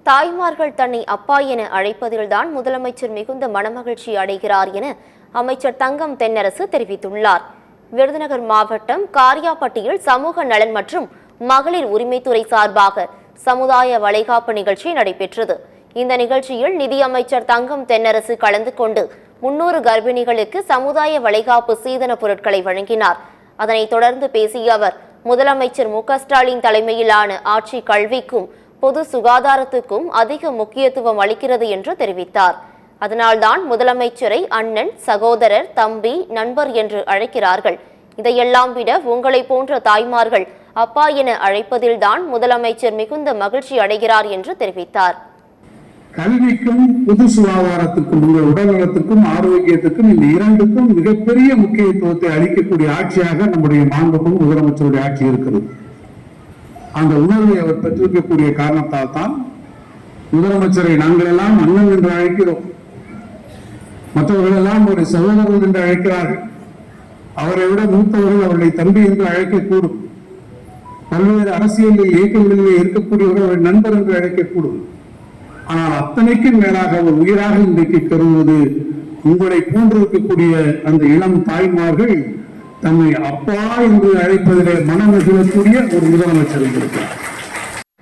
தாய்மார்கள் தன்னை அப்பா என அழைப்பதில்தான் முதலமைச்சர் மிகுந்த மனமகிழ்ச்சி அடைகிறார் என அமைச்சர் தங்கம் தென்னரசு தெரிவித்துள்ளார். விருதுநகர் மாவட்டம் காரியாபட்டியில் சமூக நலன் மற்றும் மகளிர் உரிமைத்துறை சார்பாக சமுதாய வளைகாப்பு நிகழ்ச்சி நடைபெற்றது. இந்த நிகழ்ச்சியில் நிதியமைச்சர் தங்கம் தென்னரசு கலந்து கொண்டு 300 கர்ப்பிணிகளுக்கு சமுதாய வளைகாப்பு சீதன பொருட்களை வழங்கினார். அதனைத் தொடர்ந்து பேசிய அவர், முதலமைச்சர் மு.க.ஸ்டாலின் தலைமையிலான ஆட்சி கல்விக்கும் பொது சுகாதாரத்துக்கும் அதிக முக்கியத்துவம் அளிக்கிறது என்று தெரிவித்தார். அதனால்தான் முதலமைச்சரை அண்ணன், சகோதரர், தம்பி, நண்பர் என்று அழைக்கிறார்கள். இதையெல்லாம் விட உங்களை போன்ற தாய்மார்கள் அப்பா என அழைப்பதில்தான் முதலமைச்சர் மிகுந்த மகிழ்ச்சி அடைகிறார் என்று தெரிவித்தார். கல்விக்கும் பொது சுகாதாரத்துக்கும் உங்கள் உடல்நலத்துக்கும் ஆரோக்கியத்துக்கும் இந்த இரண்டுக்கும் மிகப்பெரிய முக்கியத்துவத்தை அளிக்கக்கூடிய ஆட்சியாக நம்முடைய மாண்புக்கும் முதலமைச்சருடைய ஆட்சி இருக்கிறது. அந்த உணர்வை அவர் பெற்றிருக்கக்கூடிய காரணத்தால் தான் முதலமைச்சரை நாங்கள் எல்லாம் அண்ணன் என்று அழைக்கிறோம், மற்றவர்கள் எல்லாம் ஒரு சகோதரர்கள் என்று அழைக்கிறார்கள். அவரை விட மூத்தவர்கள் அவர்களை தம்பி என்று அழைக்கக்கூடும். பல்வேறு அரசியல் இயக்கங்களில் இருக்கக்கூடியவர்கள் அவரை நண்பர் என்று அழைக்கக்கூடும். ஆனால் அத்தனைக்கும் மேலாக அவர் உயிராக இன்றைக்கு கருதுவது உங்களை போன்றிருக்கக்கூடிய அந்த இளம் தாய்மார்கள் தன்னை அப்பா என்று அழைப்பதிலே மனம் மகிழக்கூடிய ஒரு முதலமைச்சர் இருக்கிறார்.